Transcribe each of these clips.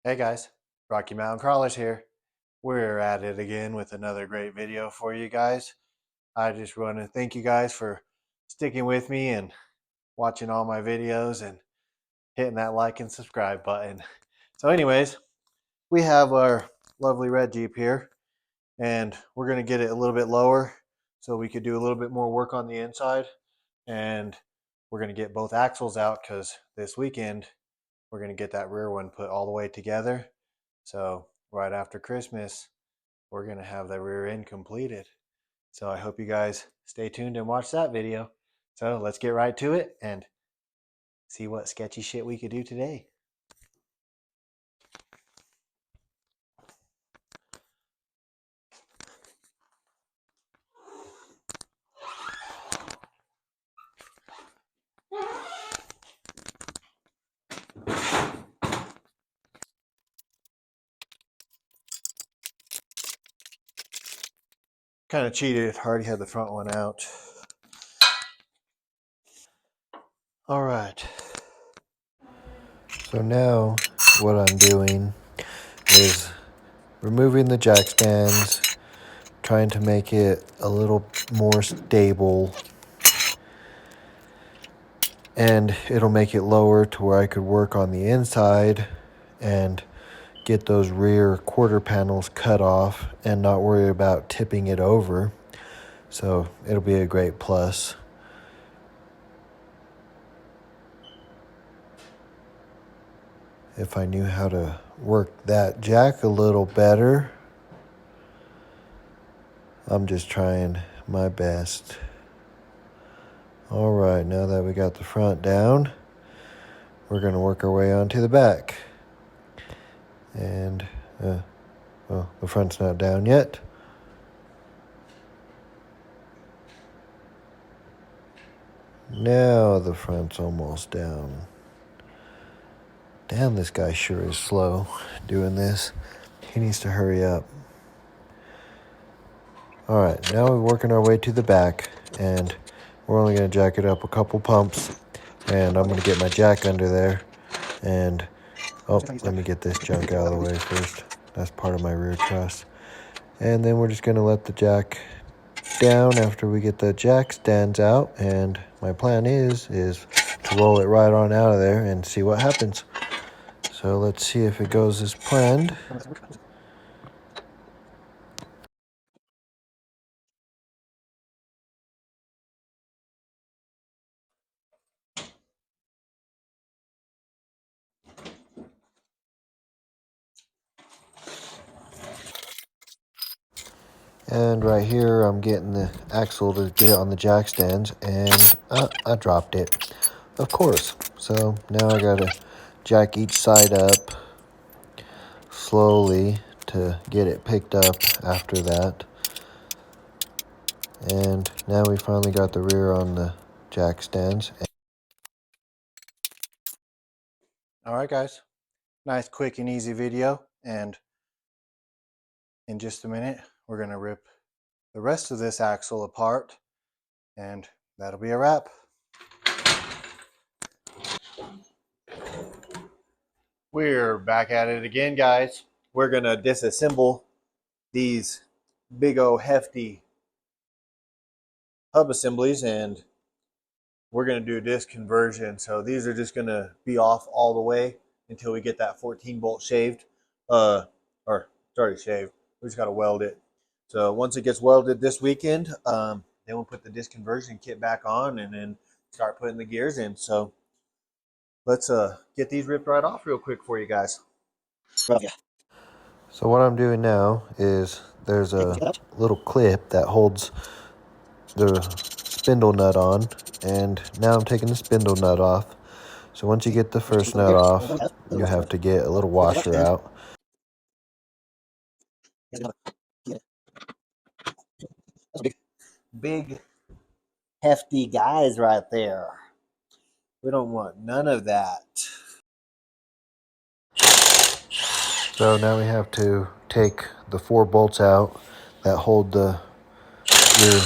Hey guys, Rocky Mountain Crawlers here. We're at it again with another great video for you guys. I just want to thank you guys for sticking with me and watching all my videos and hitting that like and subscribe button. So anyways, we have our lovely red Jeep here and we're going to get it a little bit lower so we could do a little bit more work on the inside, and we're going to get both axles out because this weekend we're going to get that rear one put all the way together. So right after Christmas, we're going to have the rear end completed. So I hope you guys stay tuned and watch that video. So let's get right to it and see what sketchy shit we could do today. Kind of cheated, already had the front one out. All right. So now what I'm doing is removing the jack stands, trying to make it a little more stable, and it'll make it lower to where I could work on the inside and get those rear quarter panels cut off and not worry about tipping it over. So it'll be a great plus. If I knew how to work that jack a little better. I'm just trying my best. All right, now that we got the front down, we're going to work our way onto the back. And, well, the front's not down yet. Now the front's almost down. Damn, this guy sure is slow doing this. He needs to hurry up. All right, now we're working our way to the back, and we're only going to jack it up a couple pumps, and I'm going to get my jack under there. And, oh, let me get this junk out of the way first. That's part of my rear truss. And then we're just going to let the jack down after we get the jack stands out, and my plan is to roll it right on out of there and see what happens. So let's see if it goes as planned. And right here, I'm getting the axle to get it on the jack stands, and I dropped it, of course. So now I gotta jack each side up slowly to get it picked up after that. And now we finally got the rear on the jack stands. All right, guys, nice, quick, and easy video. And in just a minute, we're gonna rip the rest of this axle apart, and that'll be a wrap. We're back at it again, guys. We're gonna disassemble these big old hefty hub assemblies, and we're gonna do a disc conversion. So these are just gonna be off all the way until we get that 14 bolt shaved. Or it's already shaved. We just gotta weld it. So once it gets welded this weekend, then we'll put the disc conversion kit back on and then start putting the gears in. So let's get these ripped right off real quick for you guys. So what I'm doing now is there's a little clip that holds the spindle nut on, and now I'm taking the spindle nut off. So once you get the first nut off, you have to get a little washer out. Big hefty guys right there. We don't want none of that. So now we have to take the 4 bolts out that hold the rear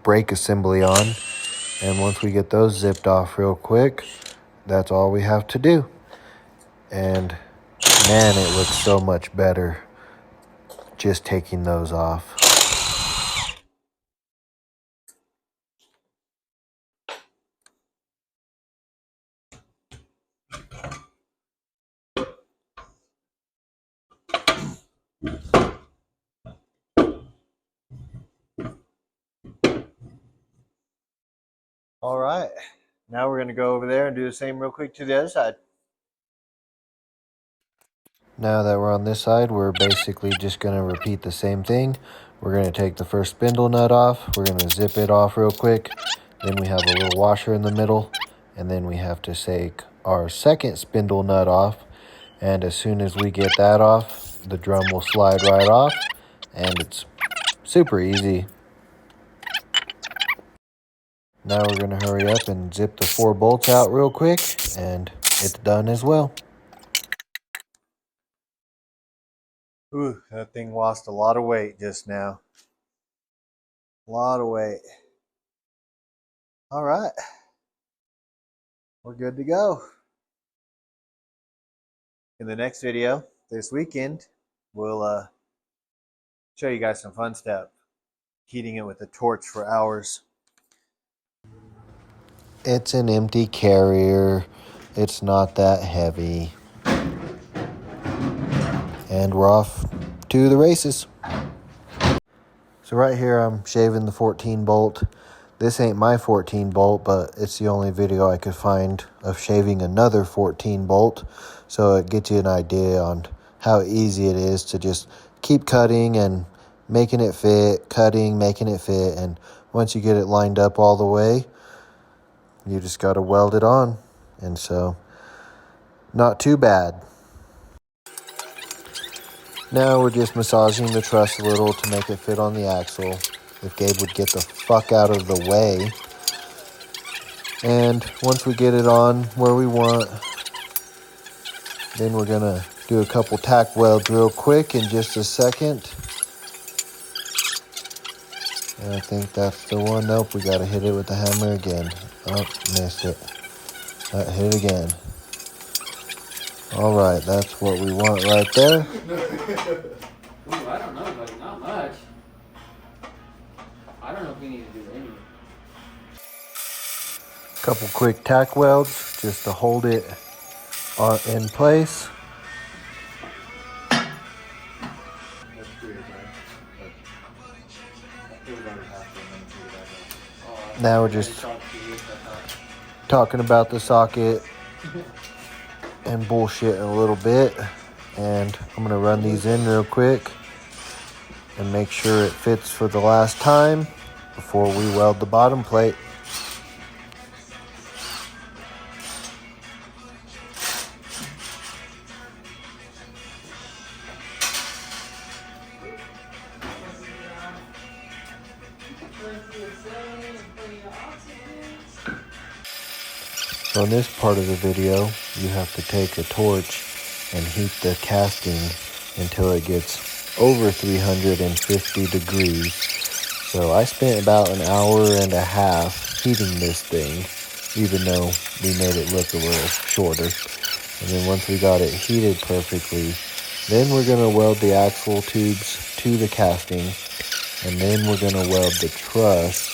brake assembly on. And once we get those zipped off real quick, that's all we have to do. And Man, it looks so much better just taking those off. All right, now we're going to go over there and do the same real quick to the other side. Now that we're on this side, we're basically just going to repeat the same thing. We're going to take the first spindle nut off. We're going to zip it off real quick. Then we have a little washer in the middle. And then we have to take our second spindle nut off. And as soon as we get that off, the drum will slide right off. And it's super easy. Now we're going to hurry up and zip the 4 bolts out real quick. And it's done as well. Ooh, that thing lost a lot of weight just now. A lot of weight. All right. We're good to go. In the next video this weekend, we'll show you guys some fun stuff. Heating it with a torch for hours. It's an empty carrier. It's not that heavy. And we're off to the races. So right here I'm shaving the 14 bolt. This ain't my 14 bolt, but it's the only video I could find of shaving another 14 bolt. So it gets you an idea on how easy it is to just keep cutting and making it fit, cutting, making it fit. And once you get it lined up all the way, you just got to weld it on. And so, not too bad. Now we're just massaging the truss a little to make it fit on the axle. If Gabe would get the fuck out of the way. And once we get it on where we want, then we're going to do a couple tack welds real quick in just a second. And I think that's the one. Nope, we got to hit it with the hammer again. Oh, missed it. Hit it again. All right, that's what we want right there. Ooh, I don't know, buddy. Not much. I don't know if we need to do any. Couple quick tack welds just to hold it in place. Now we're just talking about the socket and bullshitting a little bit. And I'm going to run these in real quick and make sure it fits for the last time before we weld the bottom plate. So in this part of the video, you have to take a torch and heat the casting until it gets over 350 degrees. So I spent about an hour and a half heating this thing, even though we made it look a little shorter. And then once we got it heated perfectly, then we're going to weld the axle tubes to the casting, and then we're going to weld the truss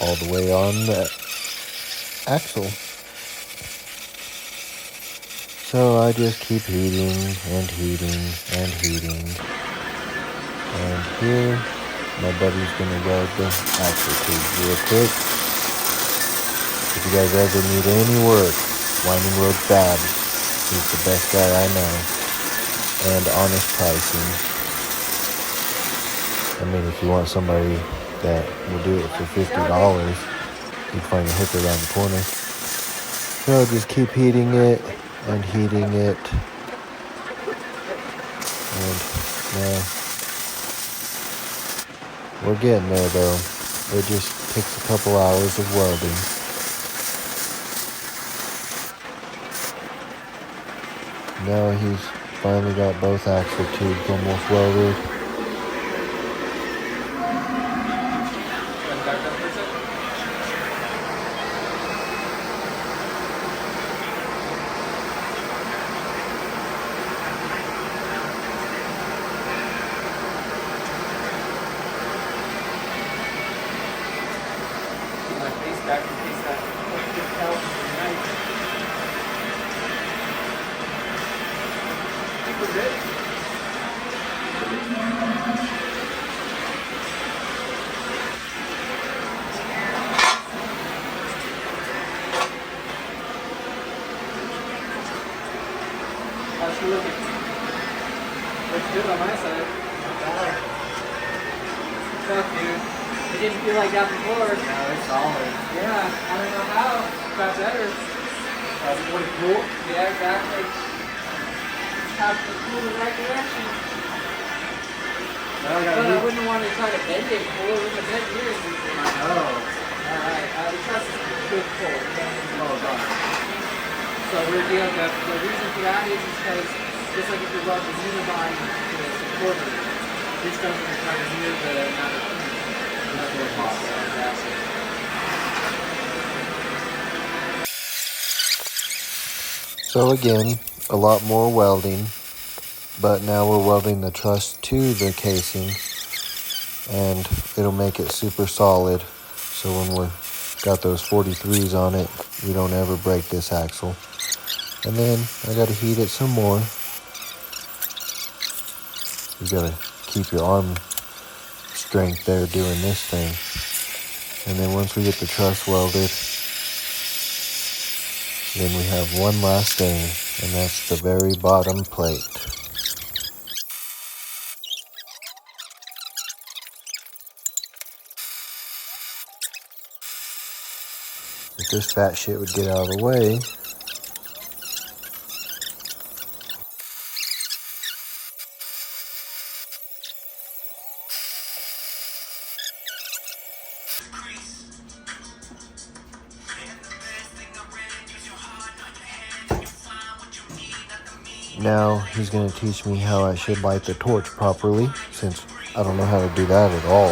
all the way on the axle. So I just keep heating and heating and heating. And here, my buddy's gonna weld the axle tubes real quick. If you guys ever need any work, Winding Road Fab, he's the best guy I know. And honest pricing. I mean, if you want somebody that will do it for $50, you can find a hooker around the corner. So just keep heating it and heating it. And now we're getting there though. It just takes a couple hours of welding. Now he's finally got both axle tubes almost welded. How's she looking? Looks good on my side. Fuck, dude. It didn't feel like that before. No, it's solid. Yeah, I don't know how. Got better. That's pretty cool. Yeah, exactly. Have to pull the right direction. Now I But gotta I wouldn't want to try to bend it. Pull it with a bent here. Alright, the truss is a good pull. Oh, God. So we're dealing with the reason for that is because just like if you run the unibine to the supporter, this doesn't require near the amount of So again, a lot more welding, but now we're welding the truss to the casing, and it'll make it super solid. So when we're got those 43s on it, we don't ever break this axle. And then I gotta heat it some more. You gotta keep your arm strength there doing this thing. And then once we get the truss welded, then we have one last thing, and that's the very bottom plate. If this fat shit would get out of the way. Now he's going to teach me how I should light the torch properly, since I don't know how to do that at all.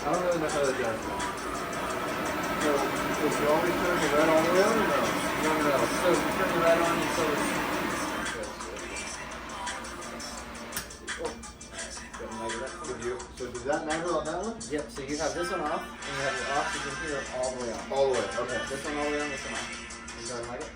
I don't really know how to do that. So, if you always turn the red all the way on or no? No. So you turn the red on until it's So does that matter on that one? Yep, so you have this one off, and you have your oxygen here all the way on. All the way, okay. This one all the way on, this one off. You go and light it.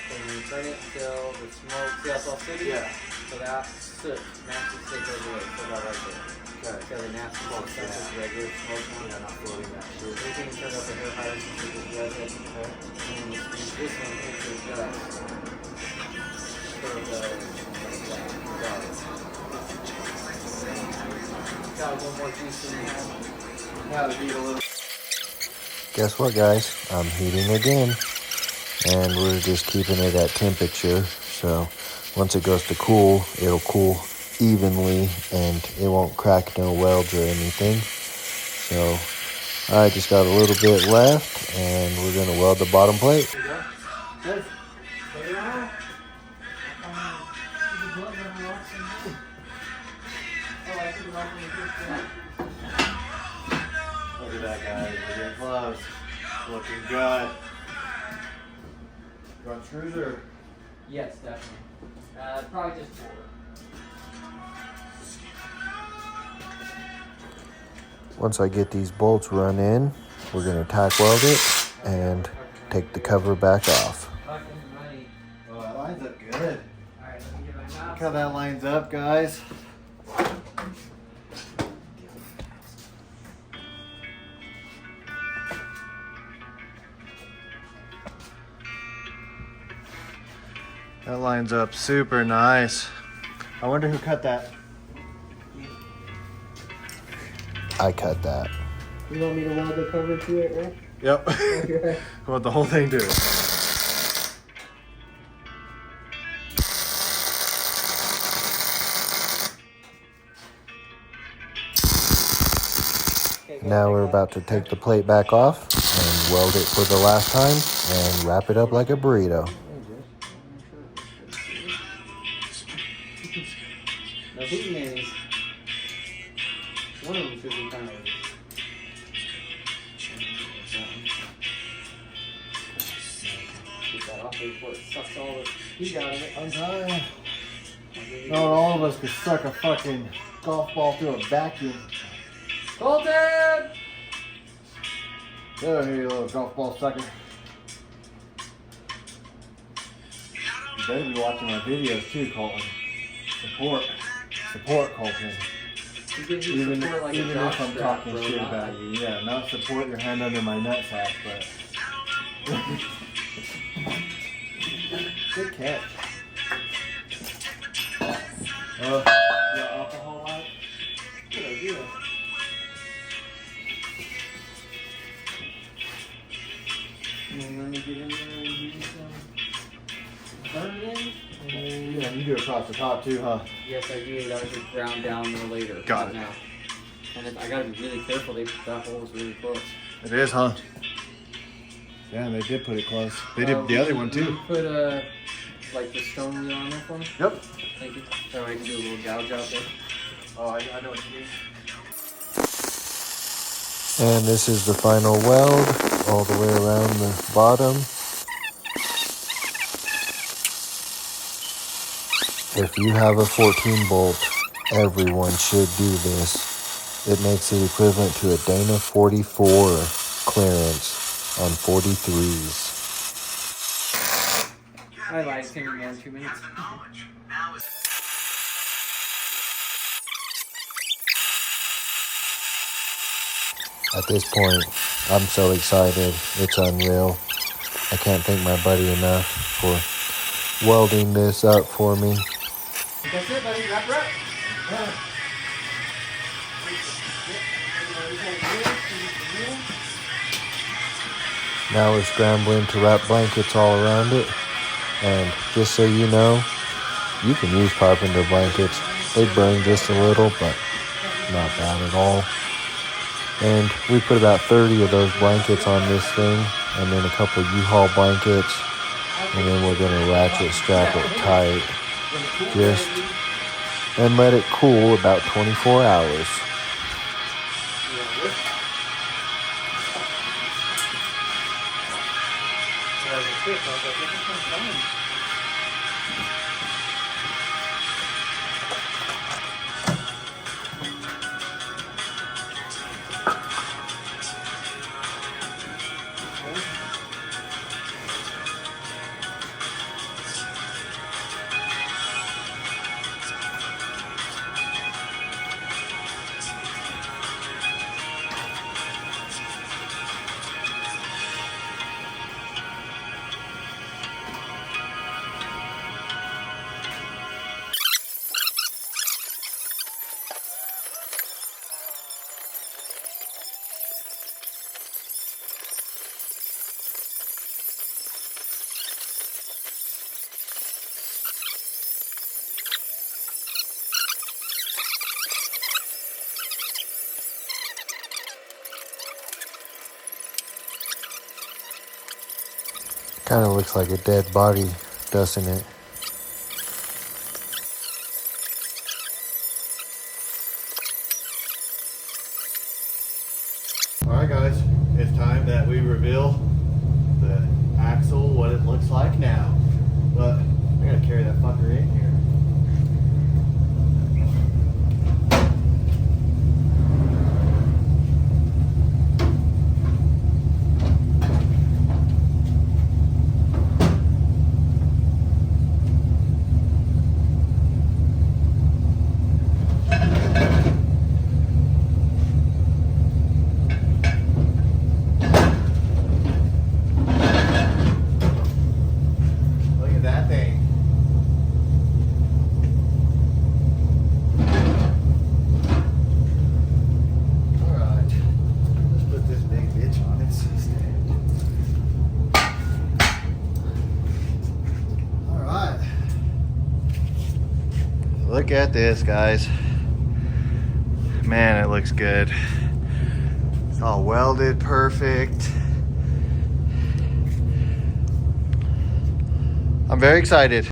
And you turn it until the smoke, see how it's all sooty? Yeah. So that soot, nasty soot goes away, so that right there. Okay. So the nasty smoke, so that's regular smoke one. Yeah, not floating that shit. Everything turned up a hair higher since it was red. And then you squeeze this one into the dust. So got one more juice in there. Now to heat a little. Guess what, guys? I'm heating again, and we're just keeping it at temperature. So once it goes to cool, it'll cool evenly, and it won't crack no welds or anything. So I just got a little bit left, and we're gonna weld the bottom plate. Good. Look at that, guys. We're getting close. Looking good. You want screws or? Yes, definitely. Probably just 4. Once I get these bolts run in, we're gonna tack weld it and take the cover back off. Fucking money. Oh, that lines up good. Alright, let me get my Look mouse. how that lines up, guys. That lines up super nice. I wonder who cut that. I cut that. You want me to weld the cover to it, Rick? Yep. Okay. I want the whole thing to it. Now we're about to take the plate back off and weld it for the last time and wrap it up like a burrito. No heat mayonnaise. One of them should be kind of. Get that off before it sucks all the heat out of it. I'm trying. No, all of us could suck a fucking golf ball through a vacuum. Colton! Get over here, you little golf ball sucker. You better be watching my videos too, Colton. Support, Colton. Even if I'm talking shit about you. Yeah, not support your hand under my nutsack, but... Good catch. Your alcohol light? Good idea. And let me get in there and do some burning. Yeah, you do it across the top too, huh? Yes, I do. That was just ground down no later. Got it. Now. And I gotta be really careful. That hole is really close. It is, huh? Yeah, they did put it close. They did the other one too. Put like the stone wheel on there for me. Yep. Thank you. So I can do a little gouge out there. Oh, I know what you mean. And this is the final weld all the way around the bottom. If you have a 14 bolt, everyone should do this. It makes it equivalent to a Dana 44 clearance on 43s. I lied. It's gonna be more than 2 minutes. At this point, I'm so excited. It's unreal. I can't thank my buddy enough for welding this up for me. That's it, buddy. Wrap up. Now we're scrambling to wrap blankets all around it. And just so you know, you can use carpenter blankets. They burn just a little, but not bad at all. And we put about 30 of those blankets on this thing, and then a couple U-Haul blankets, and then we're gonna ratchet strap it tight, just, and let it cool about 24 hours. Kind of looks like a dead body, doesn't it? Alright guys, it's time that we reveal the axle, what it looks like now. But I gotta carry that fucker in here. Look at this, guys. Man, it looks good. It's all welded perfect. I'm very excited.